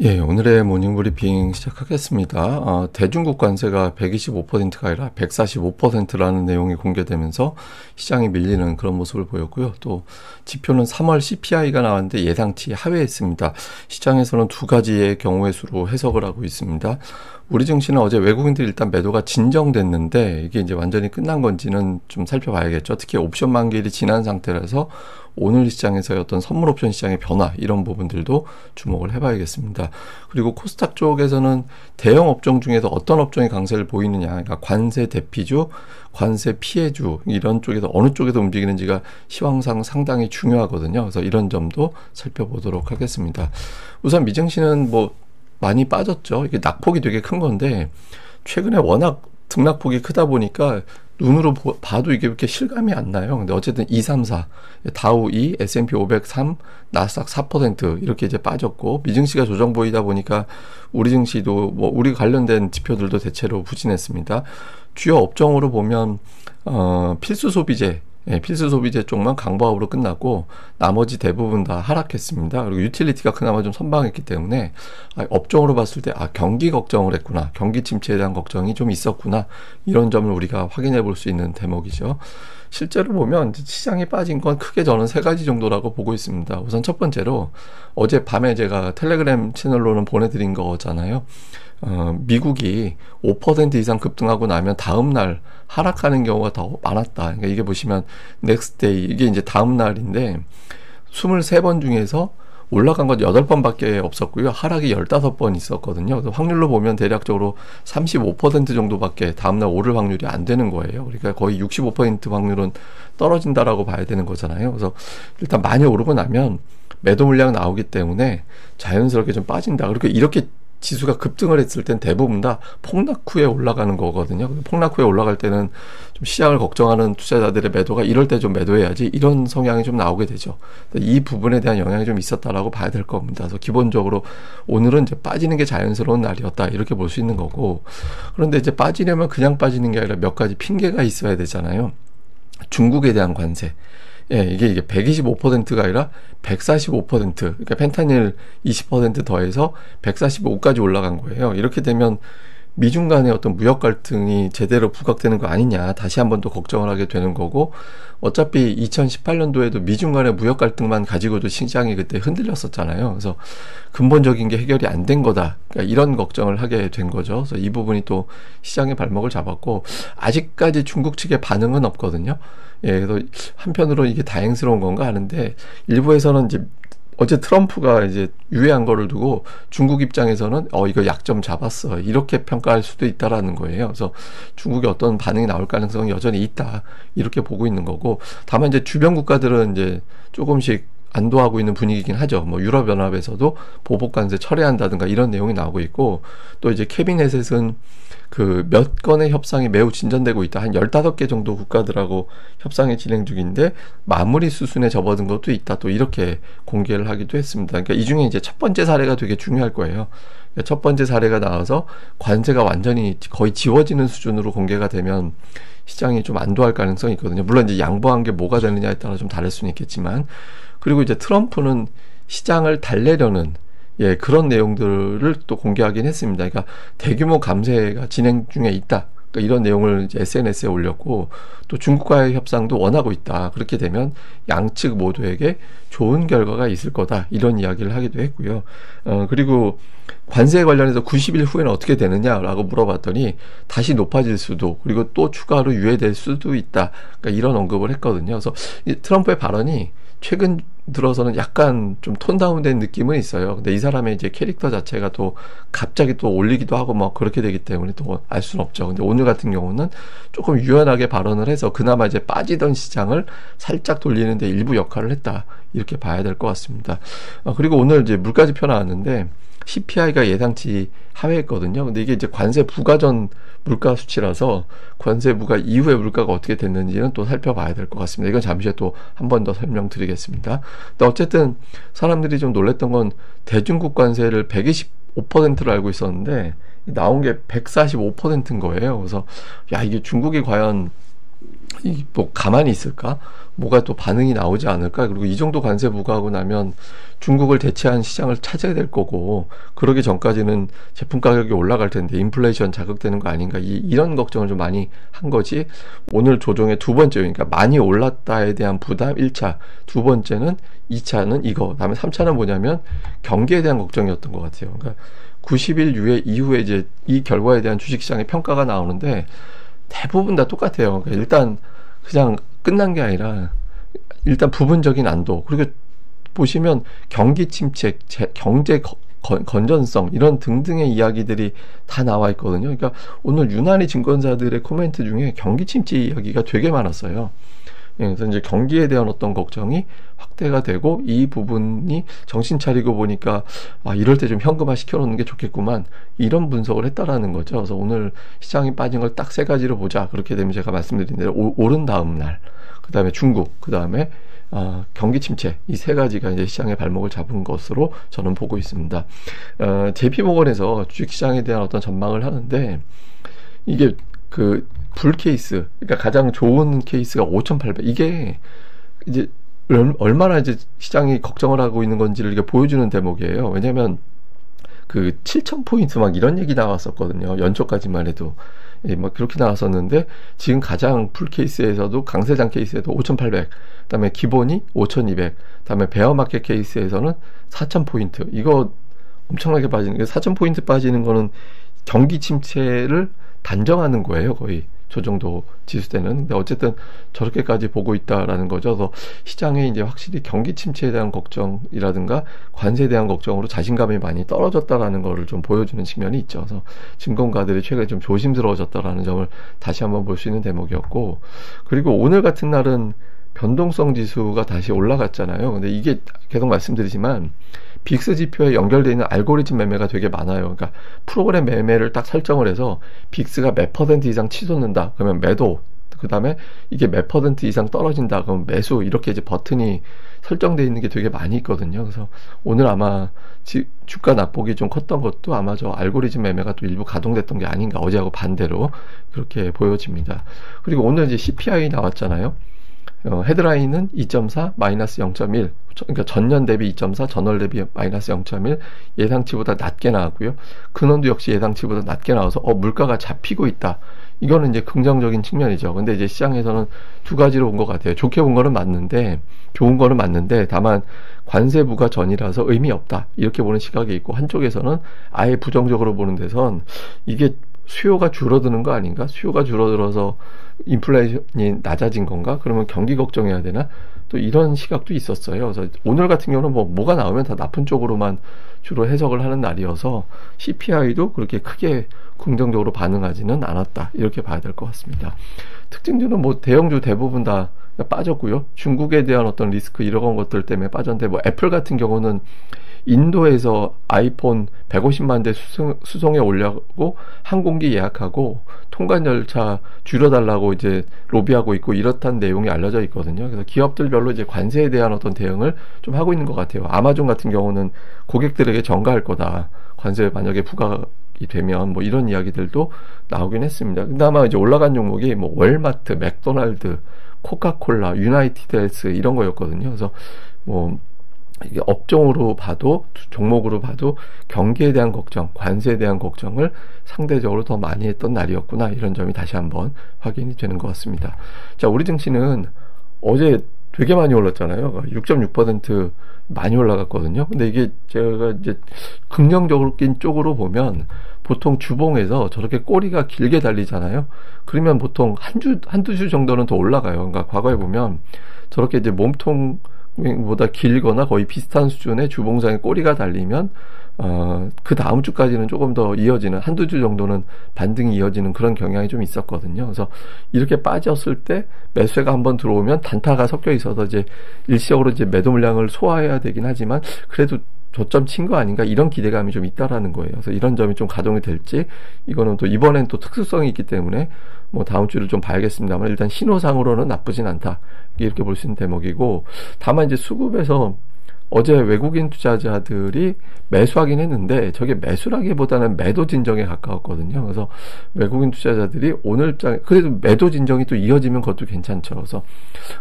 예, 오늘의 모닝 브리핑 시작하겠습니다. 대중국 관세가 125%가 아니라 145%라는 내용이 공개되면서 시장이 밀리는 그런 모습을 보였고요. 또 지표는 3월 CPI가 나왔는데 예상치 하회했습니다. 시장에서는 두 가지의 경우의 수로 해석을 하고 있습니다. 우리 증시는 어제 외국인들 일단 매도가 진정됐는데 이게 이제 완전히 끝난 건지는 좀 살펴봐야겠죠. 특히 옵션 만기일이 지난 상태라서 오늘 시장에서의 어떤 선물 옵션 시장의 변화 이런 부분들도 주목을 해봐야겠습니다. 그리고 코스닥 쪽에서는 대형 업종 중에서 어떤 업종이 강세를 보이느냐, 그러니까 관세 대피주, 관세 피해주 이런 쪽에서 어느 쪽에서 움직이는지가 시황상 상당히 중요하거든요. 그래서 이런 점도 살펴보도록 하겠습니다. 우선 미증시는 뭐 많이 빠졌죠. 이게 낙폭이 되게 큰 건데 최근에 워낙 등락폭이 크다 보니까 눈으로 봐도 이게 이렇게 실감이 안 나요. 근데 어쨌든 2, 3, 4 다우 2, S&P 500 3, 나스닥 4% 이렇게 이제 빠졌고 미증시가 조정 보이다 보니까 우리 증시도 뭐 우리 관련된 지표들도 대체로 부진했습니다. 주요 업종으로 보면 필수 소비재 필수 소비재 쪽만 강보합으로 끝났고 나머지 대부분 다 하락했습니다. 그리고 유틸리티가 그나마 좀 선방했기 때문에 업종으로 봤을 때 경기 걱정을 했구나, 경기 침체에 대한 걱정이 좀 있었구나, 이런 점을 우리가 확인해 볼 수 있는 대목이죠. 실제로 보면 시장이 빠진 건 크게 저는 세 가지 정도라고 보고 있습니다. 우선 첫 번째로 어제 밤에 제가 텔레그램 채널로는 보내드린 거잖아요. 미국이 5% 이상 급등하고 나면 다음날 하락하는 경우가 더 많았다. 그러니까 이게 보시면 넥스데이, 이게 이제 다음날인데 23번 중에서 올라간 건 8번밖에 없었고요. 하락이 15번 있었거든요. 그래서 확률로 보면 대략적으로 35% 정도밖에 다음날 오를 확률이 안 되는 거예요. 그러니까 거의 65% 확률은 떨어진다라고 봐야 되는 거잖아요. 그래서 일단 많이 오르고 나면 매도 물량 나오기 때문에 자연스럽게 좀 빠진다. 그리고 이렇게 지수가 급등을 했을 땐 대부분 다 폭락 후에 올라가는 거거든요. 폭락 후에 올라갈 때는 좀 시장을 걱정하는 투자자들의 매도가 이럴 때 좀 매도해야지, 이런 성향이 좀 나오게 되죠. 이 부분에 대한 영향이 좀 있었다라고 봐야 될 겁니다. 그래서 기본적으로 오늘은 이제 빠지는 게 자연스러운 날이었다, 이렇게 볼 수 있는 거고, 그런데 이제 빠지려면 그냥 빠지는 게 아니라 몇 가지 핑계가 있어야 되잖아요. 중국에 대한 관세. 예, 이게 125%가 아니라 145%, 그러니까 펜타닐 20% 더해서 145까지 올라간 거예요. 이렇게 되면 미중 간의 어떤 무역 갈등이 제대로 부각되는 거 아니냐, 다시 한번 또 걱정을 하게 되는 거고, 어차피 2018년도에도 미중 간의 무역 갈등만 가지고도 시장이 그때 흔들렸었잖아요. 그래서 근본적인 게 해결이 안 된 거다, 그러니까 이런 걱정을 하게 된 거죠. 그래서 이 부분이 또 시장의 발목을 잡았고, 아직까지 중국 측의 반응은 없거든요. 예, 그래서 한편으로 이게 다행스러운 건가 하는데, 일부에서는 이제 어제 트럼프가 이제 유예한 거를 두고 중국 입장에서는 이거 약점 잡았어, 이렇게 평가할 수도 있다라는 거예요. 그래서 중국의 어떤 반응이 나올 가능성은 여전히 있다, 이렇게 보고 있는 거고, 다만 이제 주변 국가들은 이제 조금씩 안도하고 있는 분위기긴 하죠. 뭐 유럽연합에서도 보복관세 철회한다든가 이런 내용이 나오고 있고, 또 이제 캐비넷에서는 그 몇 건의 협상이 매우 진전되고 있다. 한 15개 정도 국가들하고 협상이 진행 중인데 마무리 수순에 접어든 것도 있다, 또 이렇게 공개를 하기도 했습니다. 그러니까 이 중에 이제 첫 번째 사례가 되게 중요할 거예요. 그러니까 첫 번째 사례가 나와서 관세가 완전히 거의 지워지는 수준으로 공개가 되면 시장이 좀 안도할 가능성이 있거든요. 물론 이제 양보한 게 뭐가 되느냐에 따라 좀 다를 수는 있겠지만, 그리고 이제 트럼프는 시장을 달래려는 그런 내용들을 또 공개하긴 했습니다. 그러니까 대규모 감세가 진행 중에 있다, 그러니까 이런 내용을 이제 SNS에 올렸고, 또 중국과의 협상도 원하고 있다. 그렇게 되면 양측 모두에게 좋은 결과가 있을 거다, 이런 이야기를 하기도 했고요. 그리고 관세에 관련해서 90일 후에는 어떻게 되느냐라고 물어봤더니 다시 높아질 수도, 그리고 또 추가로 유예될 수도 있다, 그러니까 이런 언급을 했거든요. 그래서 이 트럼프의 발언이 최근 들어서는 약간 좀 톤 다운된 느낌은 있어요. 근데 이 사람의 이제 캐릭터 자체가 또 갑자기 또 올리기도 하고 뭐 그렇게 되기 때문에 또 알 수는 없죠. 근데 오늘 같은 경우는 조금 유연하게 발언을 해서 그나마 이제 빠지던 시장을 살짝 돌리는데 일부 역할을 했다, 이렇게 봐야 될 것 같습니다. 그리고 오늘 이제 물가 지표 나왔는데 CPI가 예상치 하회했거든요. 근데 이게 이제 관세 부과 전 물가 수치라서 관세 부과 이후의 물가가 어떻게 됐는지는 또 살펴봐야 될 것 같습니다. 이건 잠시 후에 또 한 번 더 설명드리겠습니다. 근데 어쨌든 사람들이 좀 놀랬던 건 대중국 관세를 125%를 알고 있었는데 나온 게 145%인 거예요. 그래서 야, 이게 중국이 과연 뭐 가만히 있을까? 뭐가 또 반응이 나오지 않을까? 그리고 이 정도 관세 부과하고 나면 중국을 대체한 시장을 찾아야 될 거고, 그러기 전까지는 제품 가격이 올라갈 텐데 인플레이션 자극되는 거 아닌가, 이런 걱정을 좀 많이 한 거지. 오늘 조정의 두 번째, 그러니까 많이 올랐다에 대한 부담 1차, 두 번째는 2차는 이거, 다음에 3차는 뭐냐면 경기에 대한 걱정이었던 것 같아요. 그러니까 90일 이후에 이제 이 결과에 대한 주식시장의 평가가 나오는데 대부분 다 똑같아요. 그러니까 일단 그냥 끝난 게 아니라 일단 부분적인 안도, 그리고 보시면 경기 침체, 경제 건전성 이런 등등의 이야기들이 다 나와 있거든요. 그러니까 오늘 유난히 증권사들의 코멘트 중에 경기 침체 이야기가 되게 많았어요. 그래서 이제 경기에 대한 어떤 걱정이 확대가 되고, 이 부분이 정신 차리고 보니까 이럴 때 좀 현금화 시켜놓는 게 좋겠구만, 이런 분석을 했다라는 거죠. 그래서 오늘 시장이 빠진 걸 딱 세 가지로 보자. 그렇게 되면 제가 말씀드린 대로 오른 다음 날, 그 다음에 중국, 그 다음에 경기 침체, 이 세 가지가 이제 시장의 발목을 잡은 것으로 저는 보고 있습니다. JP모건에서 주식시장에 대한 어떤 전망을 하는데, 이게 불 케이스, 그러니까 가장 좋은 케이스가 5,800. 이게 이제 얼마나 이제 시장이 걱정을 하고 있는 건지를 이게 보여주는 대목이에요. 왜냐면 7,000포인트 막 이런 얘기 나왔었거든요. 연초까지만 해도. 막 그렇게 나왔었는데, 지금 가장 풀 케이스에서도, 강세장 케이스에도 5,800, 그 다음에 기본이 5,200, 그 다음에 베어마켓 케이스에서는 4,000포인트. 이거 엄청나게 빠지는 게, 4,000포인트 빠지는 거는 경기 침체를 단정하는 거예요, 거의. 저 정도 지수 때는. 근데 어쨌든 저렇게까지 보고 있다라는 거죠. 그래서 시장에 이제 확실히 경기 침체에 대한 걱정이라든가 관세에 대한 걱정으로 자신감이 많이 떨어졌다라는 거를 좀 보여주는 측면이 있죠. 그래서 증권가들이 최근에 좀 조심스러워졌다라는 점을 다시 한번 볼 수 있는 대목이었고, 그리고 오늘 같은 날은 변동성 지수가 다시 올라갔잖아요. 근데 이게 계속 말씀드리지만 빅스 지표에 연결되어 있는 알고리즘 매매가 되게 많아요. 그러니까 프로그램 매매를 딱 설정을 해서 빅스가 몇 퍼센트 이상 치솟는다 그러면 매도, 그 다음에 이게 몇 퍼센트 이상 떨어진다 그러면 매수, 이렇게 이제 버튼이 설정되어 있는 게 되게 많이 있거든요. 그래서 오늘 아마 주가 낙폭이 좀 컸던 것도 아마 저 알고리즘 매매가 또 일부 가동됐던 게 아닌가, 어제하고 반대로 그렇게 보여집니다. 그리고 오늘 이제 CPI 나왔잖아요. 헤드라인은 2.4 마이너스 0.1, 그러니까 전년 대비 2.4, 전월 대비 마이너스 0.1, 예상치보다 낮게 나왔고요. 근원도 역시 예상치보다 낮게 나와서 물가가 잡히고 있다. 이거는 이제 긍정적인 측면이죠. 근데 이제 시장에서는 두 가지로 본 것 같아요. 좋게 본 거는 맞는데, 좋은 거는 맞는데, 다만 관세 부과 전이라서 의미 없다, 이렇게 보는 시각이 있고, 한쪽에서는 아예 부정적으로 보는 데선 이게 수요가 줄어드는 거 아닌가? 수요가 줄어들어서 인플레이션이 낮아진 건가? 그러면 경기 걱정해야 되나? 또 이런 시각도 있었어요. 그래서 오늘 같은 경우는 뭐가 나오면 다 나쁜 쪽으로만 주로 해석을 하는 날이어서 CPI도 그렇게 크게 긍정적으로 반응하지는 않았다, 이렇게 봐야 될 것 같습니다. 특징주는 대형주 대부분 다 빠졌고요. 중국에 대한 어떤 리스크 이런 것들 때문에 빠졌는데, 애플 같은 경우는 인도에서 아이폰 150만 대 수송에 올려고 항공기 예약하고 통관 절차 줄여달라고 이제 로비하고 있고, 이렇다는 내용이 알려져 있거든요. 그래서 기업들별로 이제 관세에 대한 어떤 대응을 좀 하고 있는 것 같아요. 아마존 같은 경우는 고객들에게 전가할 거다, 관세 만약에 부과이 되면, 이런 이야기들도 나오긴 했습니다. 근데 아마 이제 올라간 종목이 월마트, 맥도날드, 코카콜라, 유나이티드 헬스 이런 거였거든요. 그래서 이게 업종으로 봐도, 종목으로 봐도 경기에 대한 걱정, 관세에 대한 걱정을 상대적으로 더 많이 했던 날이었구나, 이런 점이 다시 한번 확인이 되는 것 같습니다. 자, 우리 증시는 어제 되게 많이 올랐잖아요. 6.6% 많이 올라갔거든요. 근데 이게 제가 이제 긍정적인 쪽으로 보면, 보통 주봉에서 저렇게 꼬리가 길게 달리잖아요. 그러면 보통 한두 주 정도는 더 올라가요. 그러니까 과거에 보면 저렇게 이제 몸통보다 길거나 거의 비슷한 수준의 주봉상에 꼬리가 달리면 그 다음 주까지는 조금 더 이어지는, 한두 주 정도는 반등이 이어지는 그런 경향이 좀 있었거든요. 그래서 이렇게 빠졌을 때 매수세가 한번 들어오면 단타가 섞여 있어서 이제 일시적으로 이제 매도 물량을 소화해야 되긴 하지만, 그래도 저점 친 거 아닌가, 이런 기대감이 좀 있다라는 거예요. 그래서 이런 점이 좀 가동이 될지, 이거는 또 이번엔 또 특수성이 있기 때문에 다음 주를 좀 봐야겠습니다만, 일단 신호상으로는 나쁘진 않다, 이렇게 볼 수 있는 대목이고, 다만 이제 수급에서 어제 외국인 투자자들이 매수하긴 했는데 저게 매수라기보다는 매도 진정에 가까웠거든요. 그래서 외국인 투자자들이 오늘장 그래도 매도 진정이 또 이어지면 그것도 괜찮죠. 그래서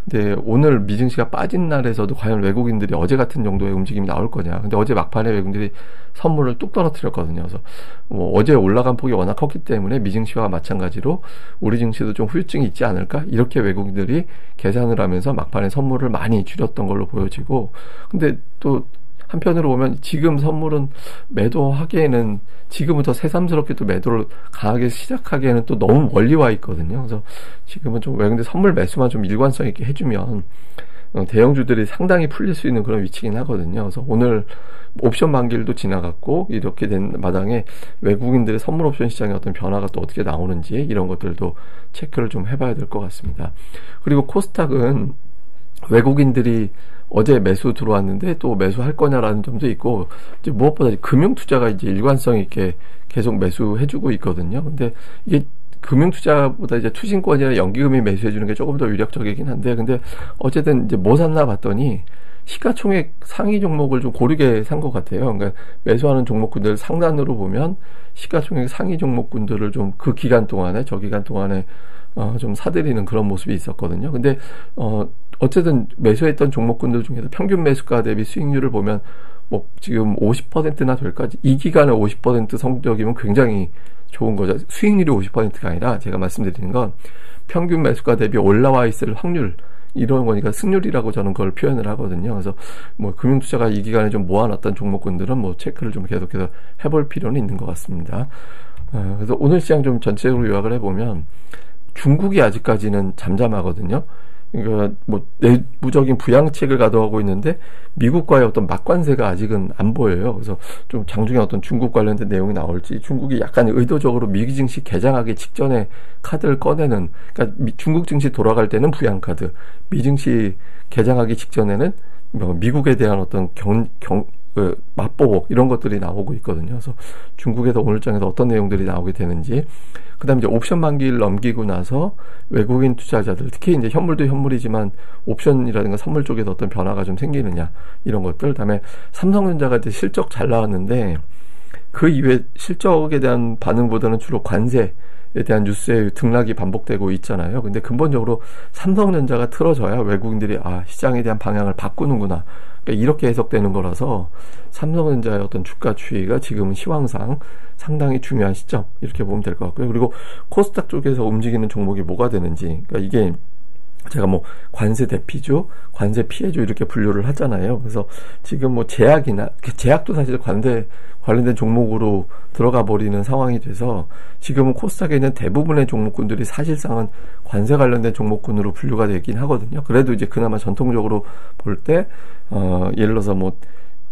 근데 오늘 미증시가 빠진 날에서도 과연 외국인들이 어제 같은 정도의 움직임이 나올 거냐. 근데 어제 막판에 외국인들이 선물을 뚝 떨어뜨렸거든요. 그래서 뭐 어제 올라간 폭이 워낙 컸기 때문에 미증시와 마찬가지로 우리 증시도 좀 후유증이 있지 않을까? 이렇게 외국인들이 계산을 하면서 막판에 선물을 많이 줄였던 걸로 보여지고, 근데 또 한편으로 보면 지금 선물은 매도하기에는 지금은 더 새삼스럽게 또 매도를 강하게 시작하기에는 또 너무 멀리 와 있거든요. 그래서 지금은 좀 외국인들 선물 매수만 좀 일관성 있게 해주면 대형주들이 상당히 풀릴 수 있는 그런 위치긴 하거든요. 그래서 오늘 옵션 만기일도 지나갔고 이렇게 된 마당에 외국인들의 선물 옵션 시장의 어떤 변화가 또 어떻게 나오는지 이런 것들도 체크를 좀 해봐야 될 것 같습니다. 그리고 코스닥은 외국인들이 어제 매수 들어왔는데 또 매수할 거냐라는 점도 있고, 이제 무엇보다 금융투자가 이제 일관성 있게 계속 매수해주고 있거든요. 근데 이게 금융투자보다 이제 투신권이나 연기금이 매수해주는 게 조금 더 위력적이긴 한데, 근데 어쨌든 이제 뭐 샀나 봤더니 시가총액 상위 종목을 좀 고르게 산 것 같아요. 그러니까 매수하는 종목군들 상단으로 보면 시가총액 상위 종목군들을 좀 그 기간 동안에, 저 기간 동안에 좀 사들이는 그런 모습이 있었거든요. 근데 어쨌든 매수했던 종목군들 중에서 평균 매수가 대비 수익률을 보면 뭐 지금 50%나 될까? 이 기간에 50% 성적이면 굉장히 좋은 거죠. 수익률이 50%가 아니라 제가 말씀드리는 건 평균 매수가 대비 올라와 있을 확률, 이런 거니까 승률이라고 저는 그걸 표현을 하거든요. 그래서 뭐 금융투자가 이 기간에 좀 모아놨던 종목군들은 뭐 체크를 좀 계속해서 해볼 필요는 있는 것 같습니다. 그래서 오늘 시장 좀 전체적으로 요약을 해보면 중국이 아직까지는 잠잠하거든요. 그러니까 뭐 내부적인 부양책을 가동하고 있는데 미국과의 어떤 막관세가 아직은 안 보여요. 그래서 좀 장중에 어떤 중국 관련된 내용이 나올지, 중국이 약간 의도적으로 미국 증시 개장하기 직전에 카드를 꺼내는, 그러니까 중국 증시 돌아갈 때는 부양카드, 미 증시 개장하기 직전에는 미국에 대한 어떤 맛보복 이런 것들이 나오고 있거든요. 그래서 중국에서 오늘장에서 어떤 내용들이 나오게 되는지, 그 다음에 이제 옵션 만기를 넘기고 나서 외국인 투자자들, 특히 이제 현물도 현물이지만 옵션이라든가 선물 쪽에서 어떤 변화가 좀 생기느냐, 이런 것들. 그 다음에 삼성전자가 이제 실적 잘 나왔는데 그 이외에 실적에 대한 반응보다는 주로 관세에 대한 뉴스의 등락이 반복되고 있잖아요. 근데 근본적으로 삼성전자가 틀어져야 외국인들이 시장에 대한 방향을 바꾸는구나, 그러니까 이렇게 해석되는 거라서 삼성전자의 어떤 주가 추이가 지금은 시황상 상당히 중요한 시점, 이렇게 보면 될 것 같고요. 그리고 코스닥 쪽에서 움직이는 종목이 뭐가 되는지, 그러니까 이게 제가 뭐 관세 대피주, 관세 피해주 이렇게 분류를 하잖아요. 그래서 지금 뭐 제약도 사실 관세 관련된 종목으로 들어가 버리는 상황이 돼서 지금은 코스닥에 있는 대부분의 종목군들이 사실상은 관세 관련된 종목군으로 분류가 되긴 하거든요. 그래도 이제 그나마 전통적으로 볼 때 예를 들어서 뭐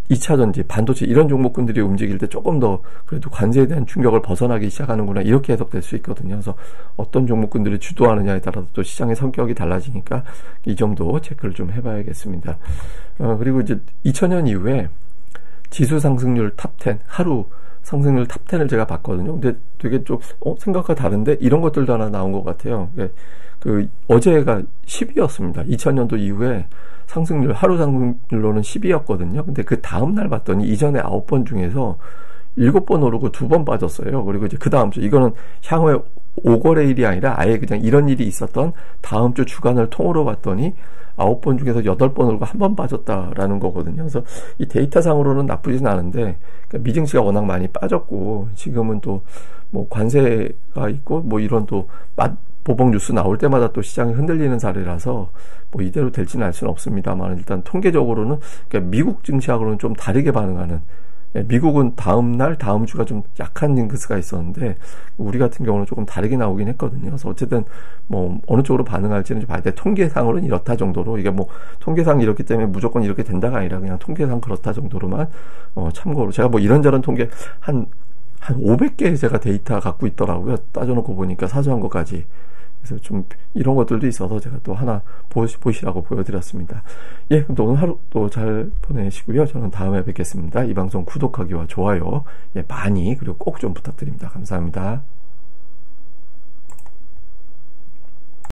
2차전지, 반도체 이런 종목군들이 움직일 때 조금 더 그래도 관세에 대한 충격을 벗어나기 시작하는구나, 이렇게 해석될 수 있거든요. 그래서 어떤 종목군들이 주도하느냐에 따라서 또 시장의 성격이 달라지니까 이 점도 체크를 좀 해봐야겠습니다. 그리고 이제 2000년 이후에 지수 상승률 탑10, 하루 상승률 탑10을 제가 봤거든요. 근데 되게 좀 생각과 다른데 이런 것들도 하나 나온 것 같아요. 어제가 10위였습니다. 2000년도 이후에 상승률, 하루 상승률로는 10위였거든요. 근데 그 다음날 봤더니 이전에 9번 중에서 7번 오르고 2번 빠졌어요. 그리고 이제 그 다음 주, 이거는 향후에 5거래일이 아니라 아예 그냥 이런 일이 있었던 다음 주 주간을 통으로 봤더니 9번 중에서 8번 오르고 1번 빠졌다라는 거거든요. 그래서 이 데이터상으로는 나쁘진 않은데, 그러니까 미증시가 워낙 많이 빠졌고 지금은 또 뭐 관세가 있고 뭐 이런 또 보복 뉴스 나올 때마다 또 시장이 흔들리는 사례라서 뭐 이대로 될지는 알 수는 없습니다만, 일단 통계적으로는 그러니까 미국 증시하고는 좀 다르게 반응하는, 미국은 다음 주가 좀 약한 징크스가 있었는데 우리 같은 경우는 조금 다르게 나오긴 했거든요. 그래서 어쨌든 뭐 어느 쪽으로 반응할지는 좀 봐야 돼. 통계상으로는 이렇다 정도로, 이게 뭐 통계상 이렇기 때문에 무조건 이렇게 된다가 아니라 그냥 통계상 그렇다 정도로만 참고로, 제가 뭐 이런저런 통계 한 500개 제가 데이터 갖고 있더라고요. 따져놓고 보니까 사소한 것까지. 그래서 좀 이런 것들도 있어서 제가 또 하나 보시라고 보여드렸습니다. 예, 그럼 또 오늘 하루 또 잘 보내시고요. 저는 다음에 뵙겠습니다. 이 방송 구독하기와 좋아요 많이, 그리고 꼭 좀 부탁드립니다. 감사합니다.